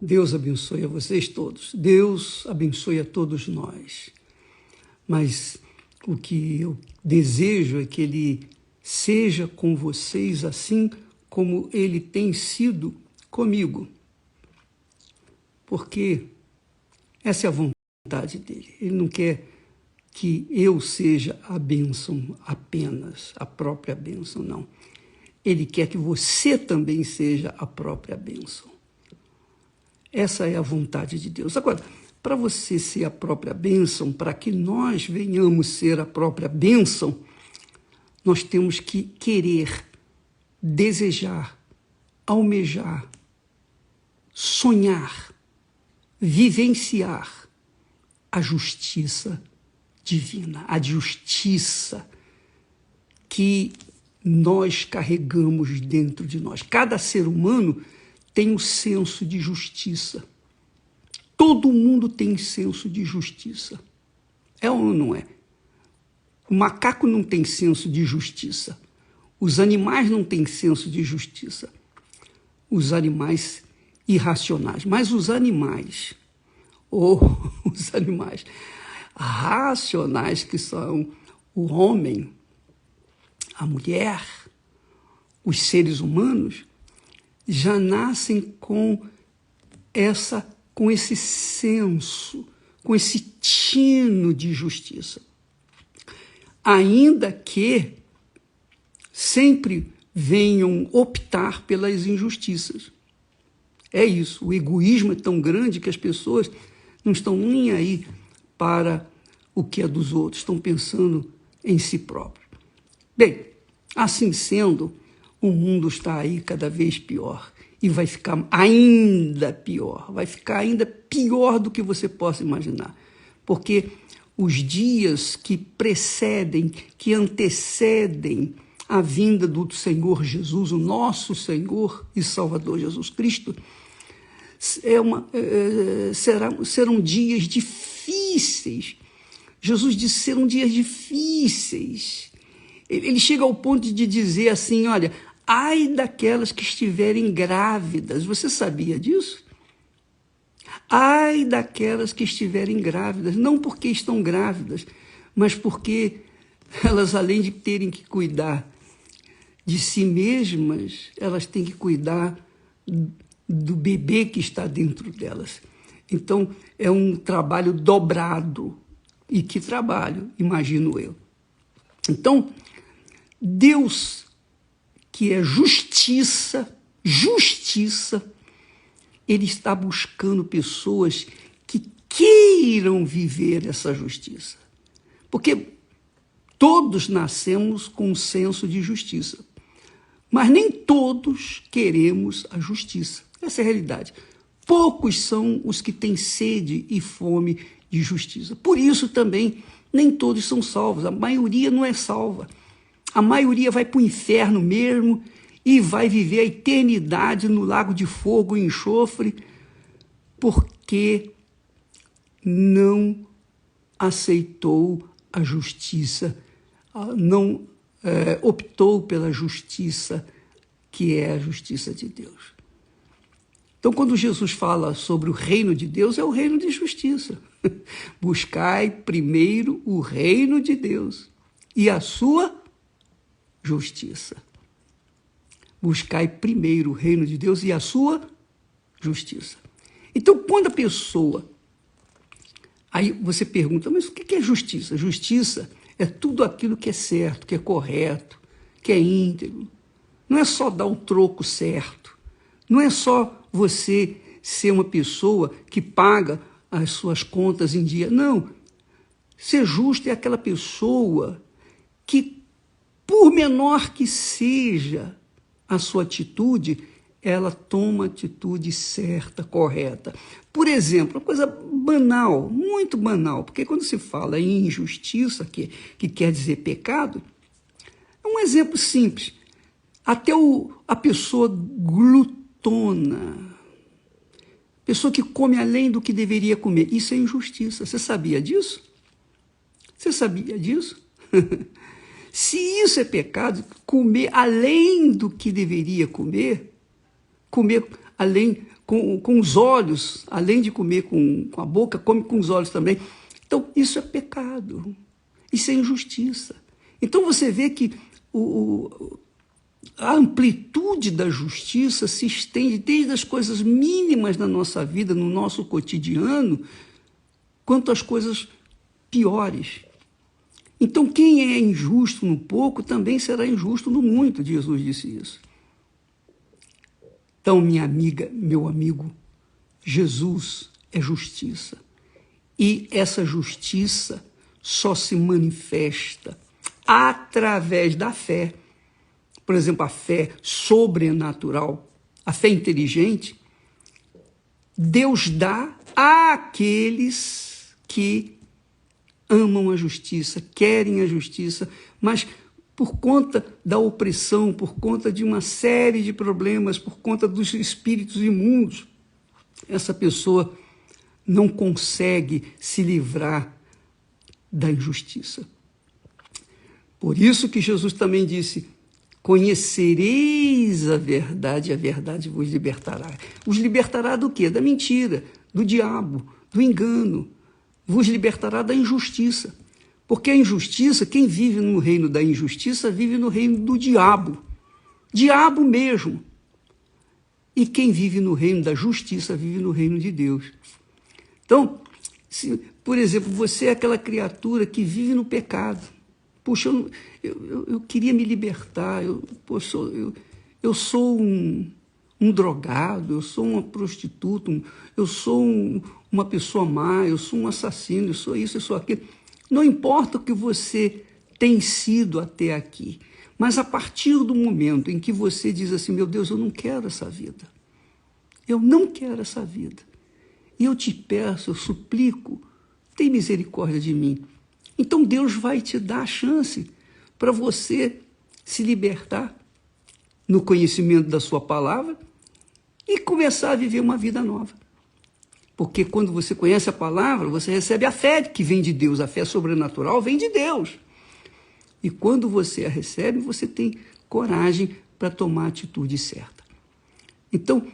Deus abençoe a vocês todos. Deus abençoe a todos nós. Mas o que eu desejo é que Ele seja com vocês assim como Ele tem sido comigo. Porque essa é a vontade dEle. Ele não quer que eu seja a bênção apenas, a própria bênção, não. Ele quer que você também seja a própria bênção. Essa é a vontade de Deus. Agora, para você ser a própria bênção, para que nós venhamos ser a própria bênção, nós temos que querer, desejar, almejar, sonhar, vivenciar a justiça divina, a justiça que nós carregamos dentro de nós. Cada ser humano tem um senso de justiça. Todo mundo tem senso de justiça. É ou não é? O macaco não tem senso de justiça. Os animais não têm senso de justiça. Os animais irracionais. Mas os animais, os animais racionais, que são o homem, a mulher, os seres humanos, já nascem com esse senso, com esse tino de justiça. Ainda que sempre venham optar pelas injustiças. É isso, o egoísmo é tão grande que as pessoas não estão nem aí para o que é dos outros, estão pensando em si próprios. Bem, assim sendo, o mundo está aí cada vez pior e vai ficar ainda pior, vai ficar ainda pior do que você possa imaginar, porque os dias que precedem, que antecedem a vinda do Senhor Jesus, o nosso Senhor e Salvador Jesus Cristo, serão dias difíceis. Jesus disse que serão dias difíceis. Ele chega ao ponto de dizer assim, olha, ai daquelas que estiverem grávidas. Você sabia disso? Ai daquelas que estiverem grávidas, não porque estão grávidas, mas porque elas, além de terem que cuidar de si mesmas, elas têm que cuidar do bebê que está dentro delas. Então, é um trabalho dobrado. E que trabalho, imagino eu. Então, Deus, que é justiça, Ele está buscando pessoas que queiram viver essa justiça. Porque todos nascemos com um senso de justiça, mas nem todos queremos a justiça. Essa é a realidade. Poucos são os que têm sede e fome de justiça. Por isso também nem todos são salvos. A maioria não é salva. A maioria vai para o inferno mesmo e vai viver a eternidade no lago de fogo e enxofre, porque não aceitou a justiça, não optou pela justiça, que é a justiça de Deus. Então, quando Jesus fala sobre o reino de Deus, é o reino de justiça. Buscai primeiro o reino de Deus e a sua justiça. Buscai primeiro o reino de Deus e a sua justiça. Então, quando a pessoa... Aí você pergunta, mas o que é justiça? Justiça é tudo aquilo que é certo, que é correto, que é íntegro. Não é só dar o troco certo. Não é só você ser uma pessoa que paga as suas contas em dia. Não. Ser justo é aquela pessoa que, por menor que seja a sua atitude, ela toma a atitude certa, correta. Por exemplo, uma coisa banal, muito banal, porque quando se fala em injustiça, que quer dizer pecado, é um exemplo simples. Até a pessoa glutona, pessoa que come além do que deveria comer, isso é injustiça. Você sabia disso? Você sabia disso? Se isso é pecado, comer além do que deveria comer, comer com os olhos, além de comer com a boca, come com os olhos também. Então, isso é pecado, isso é injustiça. Então, você vê que a amplitude da justiça se estende desde as coisas mínimas da nossa vida, no nosso cotidiano, quanto às coisas piores. Então, quem é injusto no pouco também será injusto no muito, Jesus disse isso. Então, minha amiga, meu amigo, Jesus é justiça. E essa justiça só se manifesta através da fé. Por exemplo, a fé sobrenatural, a fé inteligente, Deus dá àqueles que amam a justiça, querem a justiça, mas por conta da opressão, por conta de uma série de problemas, por conta dos espíritos imundos, essa pessoa não consegue se livrar da injustiça. Por isso que Jesus também disse: conhecereis a verdade vos libertará. Vos libertará do quê? Da mentira, do diabo, do engano. Vos libertará da injustiça. Porque a injustiça, quem vive no reino da injustiça, vive no reino do diabo. Diabo mesmo. E quem vive no reino da justiça, vive no reino de Deus. Então, se, por exemplo, você é aquela criatura que vive no pecado. Puxa, eu queria me libertar, eu sou um drogado, eu sou uma prostituta, eu sou uma pessoa má, eu sou um assassino, eu sou isso, eu sou aquilo. Não importa o que você tem sido até aqui, mas a partir do momento em que você diz assim: meu Deus, eu não quero essa vida, eu não quero essa vida, e eu te peço, eu suplico, tem misericórdia de mim. Então Deus vai te dar a chance para você se libertar no conhecimento da sua palavra e começar a viver uma vida nova. Porque quando você conhece a palavra, você recebe a fé que vem de Deus, a fé sobrenatural vem de Deus. E quando você a recebe, você tem coragem para tomar a atitude certa. Então,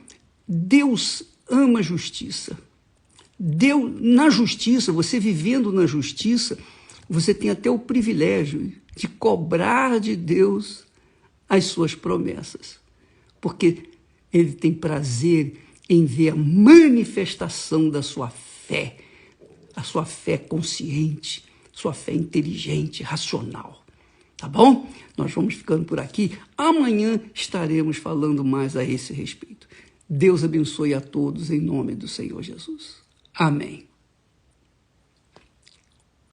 Deus ama a justiça. Deus, na justiça, você vivendo na justiça, você tem até o privilégio de cobrar de Deus as suas promessas. Porque Ele tem prazer em ver a manifestação da sua fé, a sua fé consciente, sua fé inteligente, racional. Tá bom? Nós vamos ficando por aqui. Amanhã estaremos falando mais a esse respeito. Deus abençoe a todos em nome do Senhor Jesus. Amém.